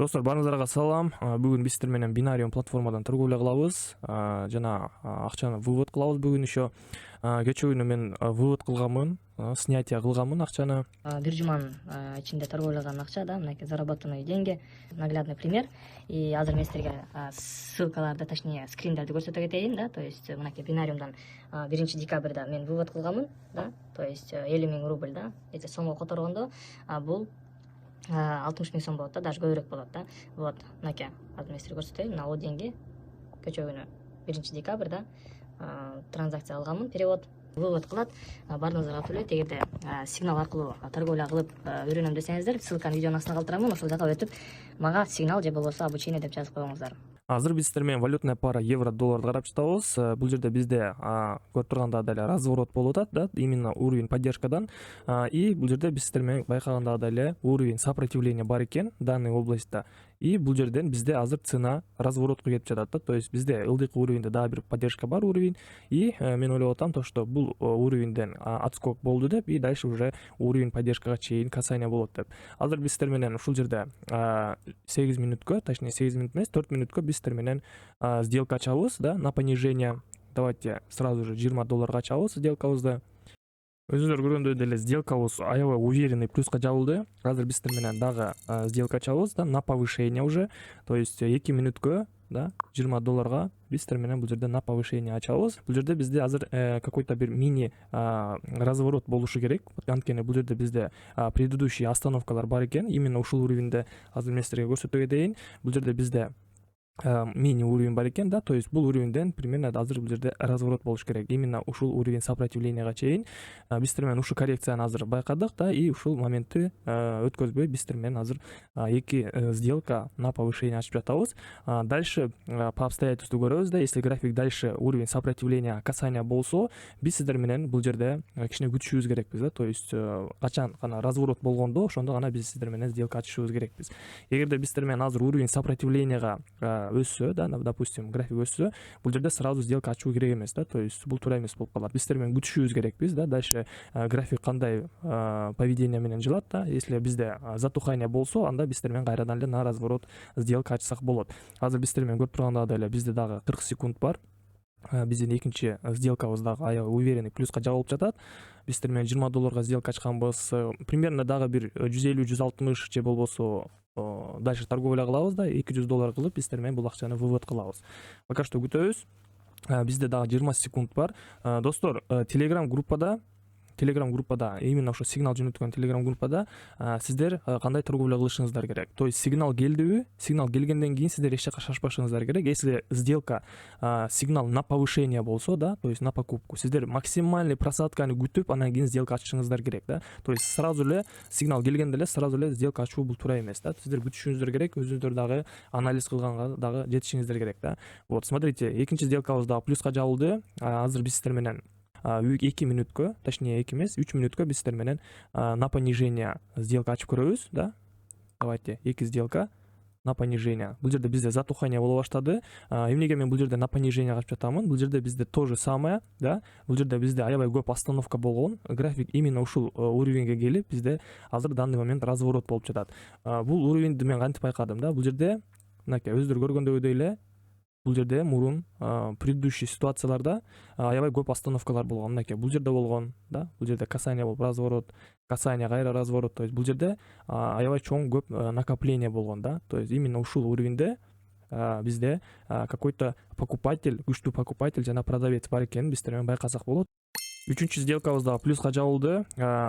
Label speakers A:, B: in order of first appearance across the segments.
A: Достор, барыңыздарга салам. Бүгүн биз сиздер менен бинариум платформадан торговля кылабыз. Жана акчаны вывод кылабыз бүгүн еще. Кечээ күнү мен вывод кылганмын, снятие кылганмын акчаны.
B: Бир жуманын ичинде торговлядан акча, да, мынакей заработанные деньги, наглядный пример. И азыр мен силерге ссылкаларды, точнее скриндерди көрсөтө кетейин, да, то есть мынакей бинариумдан 1 декабрда мен вывод кылганмын, да, то есть 50 000 рубль, да, эти сомго которгондо бул 60 000 сом болот, да, даже көбүрөөк болот, да. Вот, мынакей азыр мен силерге көрсөтөйүн. Мына ал деньги кечээ күнү 1 декабрда транзакция алганмын, перевод вывод кылат. Баарыңыздарга төлөйт. Эгерде сигнал аркылуу торговля кылып үйрөнөм десеңиздер, ссылканы видеонун астына калтырамын, ошол жака өтүп мага сигнал же болбосо обучение деп жазып коюңуздар.
A: Азыр биз сиздер менен валютная пара евро долларды карап жатабыз. Бул жерде бизде көрүп тургандай эле разворот болуп атат, да, именно уровень поддержкадан. И бул жерде биз сиздер менен байкагандай эле уровень сопротивления бар экен данный областьта. И бул жерден бизде азыр цена разворотко кетип жатат, да, то есть бизде ылдыйкы уровеньде дагы бир поддержка бар уровень. И мен ойлоп атам то, что бул уровеньден отскок болду деп, и дальше уже уровень поддержкага чейин касание болот деп. Азыр биз сиздер менен ушул жерде 8 мүнөткө, точнее 8 мүнөт эмес, 4 мүнөткө биз сиздер менен сделка ачабыз, да, на понижение. Давайте сразу же 20 долларга ачабыз сделкабызды. Өзүңүздөр көргөндөй деле сделкабыз аябай уверенный плюска жабылды. Азыр биз сиздер менен дагы сделка ачабыз, да, на повышение уже. То есть 2 мүнөткө, да, 20 долларга биз сиздер менен бул жерде на повышение ачабыз. Бул жерде бизде азыр какой-то бир мини разворот болушу керек. Анткени бул жерде бизде предыдущий остановкалар бар экен. Именно ушул уровеньде азыр мен сиздерге көрсөтө кетейин. Бул жерде бизде мини уровень бар экен, да, то есть бул уровеньден примерно азыр бул жерде разворот болуш керек. Именно ушул уровень сопротивленияга чейин биз сиздер менен ушул коррекцияны азыр байкадык, да, и ушул моментти өткөзбөй биз сиздер менен азыр 2 сделка на повышение ачып жатабыз. Дальше по обстоятельству көрөбүз, да, если график дальше уровень сопротивления касания болсо, биз сиздер менен бул жерде кичине күтүшүбүз керекпиз, да, то есть качан гана разворот болгондо ошондо гана биз сиздер менен сделка ачышыбыз керекпиз. Эгерде биз сиздер менен азыр уровень сопротивленияга өссө, да, допустим, график өссө, бул жерде сразу сделка ачуу керек эмес, да, то есть бул туура эмес болуп калат. Биз сиздер менен күтүшүбүз керекпиз, да, дальше график кандай поведение менен жылат, да. Если бизде затухание болсо, анда биз сиздер менен кайрадан эле на разворот сделка ачсак болот. Азыр биз сиздер менен көрүп тургандай эле бизде дагы 40 секунд бар. Биздин экинчи сделкабыз дагы аябай уверенный плюска жабылып жатат. Биз сиздер менен 20 долларга сделка ачканбыз. Примерно дагы бир 150-160 же болбосо дальше торговля кылабыз, да, 200 доллар кылып биз сиздер менен бул акчаны вывод кылабыз. Пока что күтөбүз. Бизде дагы 20 секунд бар. Достор, Telegram группада именно ошо сигнал жөнөткөн Telegram группада сиздер кандай торговля кылышыңыздар керек. То есть сигнал келдиби? Сигнал келгенден кийин сиздер эч жака шашпашыңыздар керек. Если сделка сигнал на повышение болсо, да, то есть на покупку, сиздер максимальный просадканы күтүп, анан кийин сделка ачышыңыздар керек, да. То есть сразу эле сигнал келгенде эле сразу эле сделка ачуу бул туура эмес, да. Сиздер күтүшүңүздөр керек, өзүңүздөр дагы анализ кылганга дагы жетишиңиздер керек, да. Вот, смотрите, экинчи сделкабыз дагы плюска жабылды. Азыр биз сиздер менен 2 мүнөткө, точнее 2 эмес, 3 мүнөткө биз сиздер менен на понижение сделка ачып көрөбүз, да. Давайте 2 сделка на понижение. Бул жерде бизде затухание боло баштады. Эмнеге мен бул жерде на понижение ачып жатамын? Бул жерде бизде то же самое, да. Бул жерде бизде аябай көп остановка болгон. График именно ушул уровеньге келип, бизде азыр данный момент разворот болуп жатат. Бул уровеньди мен кантип байкадым, да? Бул жерде мынакей өзүңүздөр көргөндөй эле бул жерде мурун предыдущий ситуацияларда аябай көп остановкалар болгон. Мынакей бул жерде болгон, да, бул жерде касание болуп разворот, касание кайра разворот, то есть бул жерде аябай чоң көп накопление болгон, да. То есть именно ушул уровеньде бизде какой-то покупатель, күчтүү покупатель жана продавец бар экенин биз сиздер менен байкасак болот. Үчүнчү сделкабыз дагы плюска жабылды.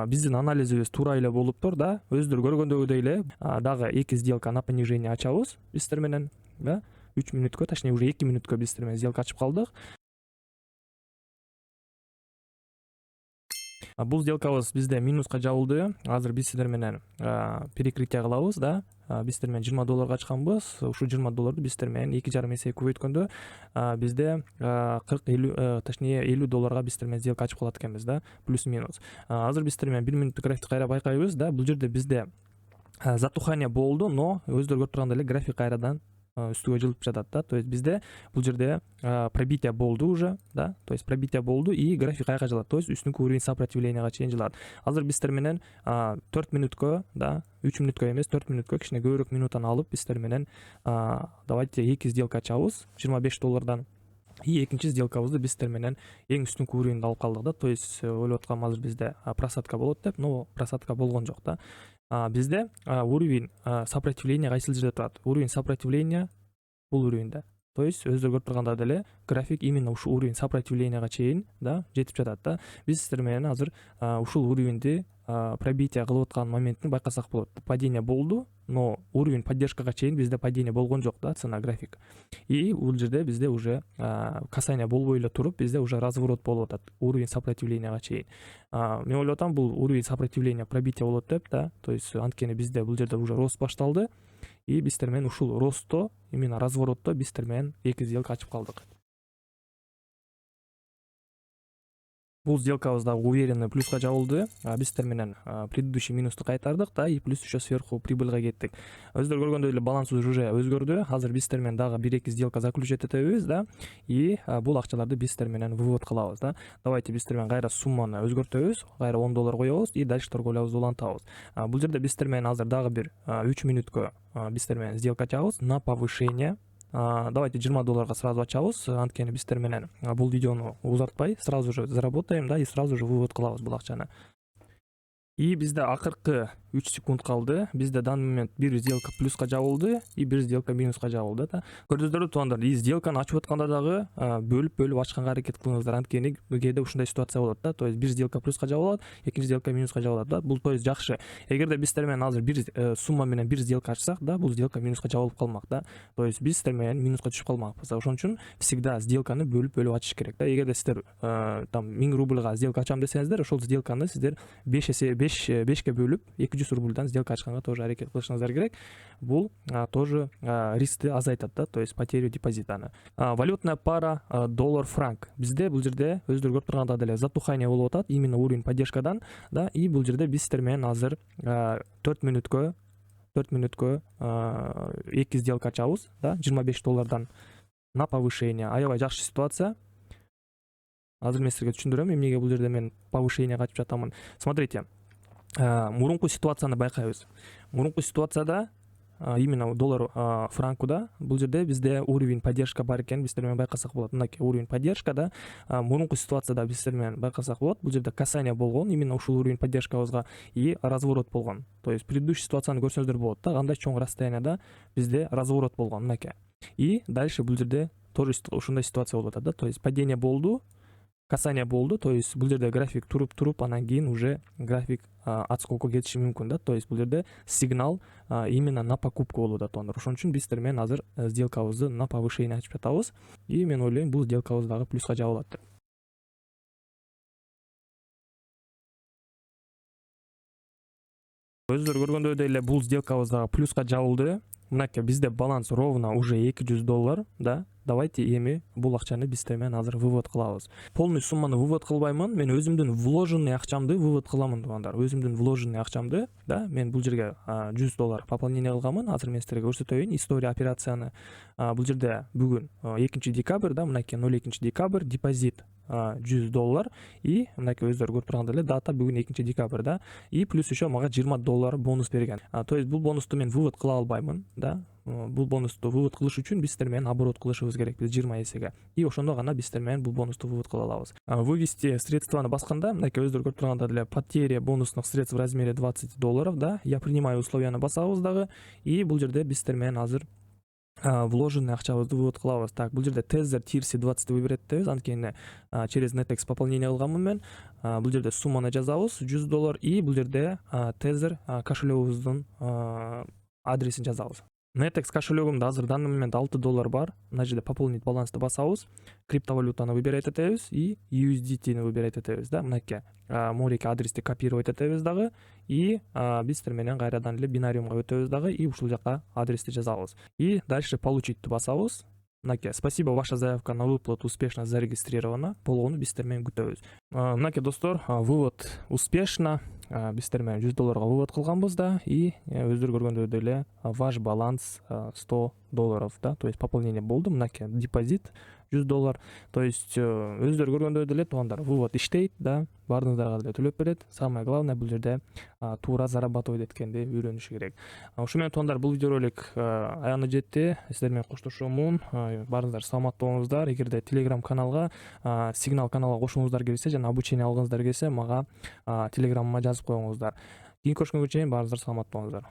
A: Биздин анализибиз туура эле болуптур, да. Өзүңүздөр көргөндөй эле дагы 2 сделка на понижение ачабыз биз сиздер менен, да. 3 мүнөткө, точнее уже 2 мүнөткө биз сиздер менен сделка ачып калдык. Бул сделкабыз бизде минуска жабылды. Азыр биз сиздер менен перекрытие кылабыз, да. Биз сиздер менен 20 долларга ачканбыз. Ушул 20 долларды биз сиздер менен 2,5 эсе көбөйткөндө бизде 40-50, точнее 50 долларга биз сиздер менен сделка ачып калат экенбиз, да, плюс-минус. Азыр биз сиздер менен 1 мүнөттүк графикти кайра байкайбыз, да. Бул жерде бизде затухание болду, но өзүңүздөр көрүп тургандай эле график кайрадан үстүгө жылып жатат да. То есть бизде бул жерде пробитие болду уже, да, то есть пробитие болду и график каяка жылат, то есть үстүнкү уровень сопротивленияга чейин жылат. Азыр биздер менен 4 мүнөткө, да, 3 мүнөткө эмес 4 мүнөткө кичине көбүрөөк минутаны алып биздер менен давайте 2 сделка ачабыз $25. И экинчи сделкабызды биздер менен эң үстүнкү уровеньди алып калдык да. То есть ойлоп аткам азыр бизде просадка болот деп, но просадка болгон жок да. Бизде уровень сопротивления кайсыл жерде турат? Уровень сопротивления бул уровеньде. То есть өздөрү көрүп тургандай деле график именно ушул уровень сопротивленияга чейин, да, жетип жатат да. Биз сиздер менен азыр ушул уровеньди пробитие кылып аткан моментин байкасак болот. Падение болду, но уровень поддержкага чейин бизде падение болгон жок да, цена график. И бул жерде бизде уже касание болбой эле туруп, бизде уже разворот болуп атат уровень сопротивленияга чейин. Мен ойлоп атам бул уровень сопротивления пробитие болот деп, да. То есть анткени бизде бул жерде уже рост башталды. И биздер менен ушул ростто, именно разворотто биздер менен 2 сделка ачып калдык. Бул сделкабыз дагы уверенно плюска жабылды. Биздер менен предыдущий минусту кайтардык да, и плюс еще сверху прибыльга кеттик. Өздөрү көргөндөй эле балансыбыз уже өзгөрдү. Азыр биздер менен дагы 1-2 сделка заключать этебиз да, и бул акчаларды биздер менен вывод кылабыз да. Давайте биздер менен кайра сумманы өзгөртөбүз, кайра $10 коебуз и дальше торговлябызды улантабыз. Бул жерде биздер менен азыр дагы бир 3 мүнөткө биздер менен сделка ачабыз на повышение. Давайте $20 сразу ачабыз, анткени биздер менен бул видеону узартпай сразу же заработаем, да, и сразу же вывод кылабыз бул акчаны. И бизде акыркы 3 секунд калды. Бизде данный момент бир сделка плюска жабылды и бир сделка минуска жабылды да. Көрдүңүздөрбү туугандар, и сделканы ачып атканда дагы бөлүп ачканга аракет кылыңыздар, анткени кээде ушундай ситуация болот да. То есть бир сделка плюска жабылат, экинчи сделка минуска жабылат да. Бул то есть жакшы. Эгерде биздер менен азыр бир сумма менен бир сделка ачсак да, бул сделка минуска жабылып калмак да. То есть биздер менен минуска түшүп калмакпыз. Ошон үчүн всегда сделканы бөлүп ачыш керек да. Эгерде сиздер там 1000 рубльга сделка ачам десеңиздер, ошол сделканы сиздер 5-ке бөлүп 200 рубльдан сделка ачканга тоже аракет кылышыңыздар керек. Бул тоже рискти азайтат да, то есть потерю депозитаны. Валютная пара доллар-франк. Бизде бул жерде өздөрү көрүп тургандай деле затухание болуп атат, именно уровень поддержкадан, да, и бул жерде биздер менен азыр 4 мүнөткө 2 сделка ачабыз, да, $25 на повышение. Аябай жакшы ситуация. Азыр мен силерге түшүндүрөм, эмнеге бул жерде мен повышениега ачып жатамын. Смотрите, мурунку ситуацияны байкайбыз. Мурунку ситуацияда именно доллар франкуда бул жерде бизде уровень поддержка бар экен, биздер менен байкасак болот. Мынакей уровень поддержка да. Мурунку ситуацияда биздер менен байкасак болот. Бул жерде касание болгон, именно ушул уровень поддержкабызга и разворот болгон. То есть предыдущий ситуацияны көрсөңүздөр болот да, кандай чоң расстоянияда бизде разворот болгон мынакей. И дальше бул жерде тоже ушундай ситуация болуп атат да. То есть падение болду, касание болду, то есть бул жерде график туруп, анан кийин уже график отскокко кетиши мүмкүн да. То есть бул жерде сигнал именно на покупку болуп атат. Ошон үчүн биздер менен азыр сделкабызды на повышение ачып жатабыз. И мен ойлойм, бул сделкабыз дагы плюска жабылат деп. Өздөрү көргөндөй деле бул сделкабыз дагы плюска жабылды. Мынакей бизде баланс ровно уже $200, да. Давайте эми бул акчаны биздер менен азыр вывод кылабыз. Полный сумманы вывод кылбаймын, мен өзүмдүн вложенный акчамды вывод кыламын туугандар. Өзүмдүн вложенный акчамды, да, мен бул жерге $100 пополнение кылганмын. Азыр мен силерге көрсөтөйүн история операцияны. Бул жерде бүгүн 2 декабрь, да, мынакей 02 декабрь, депозит $100 и мынакей өздөрү көрүп тургандай эле дата бүгүн 2 декабрь, да, и плюс еще мага $20 бонус берген. То есть бул бонусту мен вывод кыла албаймын, да. Бул бонусту вывод кылыш үчүн биздер менен оборот кылышыбыз керек, биз 20 эсеге. И ошондо гана биздер менен бул бонусту вывод кыла алабыз. Вывести средстваны басканда, мынакей өздөрү көрүп тургандай деле потеря бонусных средств в размере $20, да. Я принимаю условияны басабыз дагы, и бул жерде биздер менен азыр вложенный акчабызды вывод кылабыз. Так, бул жерде Tether TRC 20 выбирать этебиз, анткени через Netex пополнение кылганмын мен. Бул жерде сумманы жазабыз $100 и бул жерде Tether кошелегибиздин адресин жазабыз. Netex кошелегимде азыр данный момент $6 бар. Мына жерде пополнить балансты басабыз, криптовалютаны выбирать этебиз и USDT-ни выбирать этебиз, да. Мынакей мореки адрести копировать этебиз дагы и биздер менен кайрадан эле бинариумга өтөбүз дагы и ушул жака адрести жазабыз. И дальше получитти басабыз. Мынакей, спасибо, ваша заявка на выплату успешно зарегистрирована. Болгону биз сиздер менен күтөбүз. Мынакей достор, вывод успешно. Биз сиздер менен $100 вывод кылганбыз да, и өздөрү көргөндөй эле ваш баланс $100, да, то есть пополнение болду. Мынакей депозит $100. То есть өздөрү көргөндөй эле туугандар, вывод иштейт, да, баарыңыздарга деле төлөп берет. Самое главное бул жерде туура зарабатывать эткенди үйрөнүш керек. Ошо менен туугандар, бул видеоролик аягына жетти. Сиздер менен коштошомун. Баарыңыздар саламаттуу болуңуздар. Эгерде Telegram каналга, Signal каналга кошулуңуздар келсе жана обучение алгыңыздар келсе, мага Telegram'ыма жазып коюңуздар. Кийинки көрүшкөнгө чейин баарыңыздар саламаттуу болуңуздар.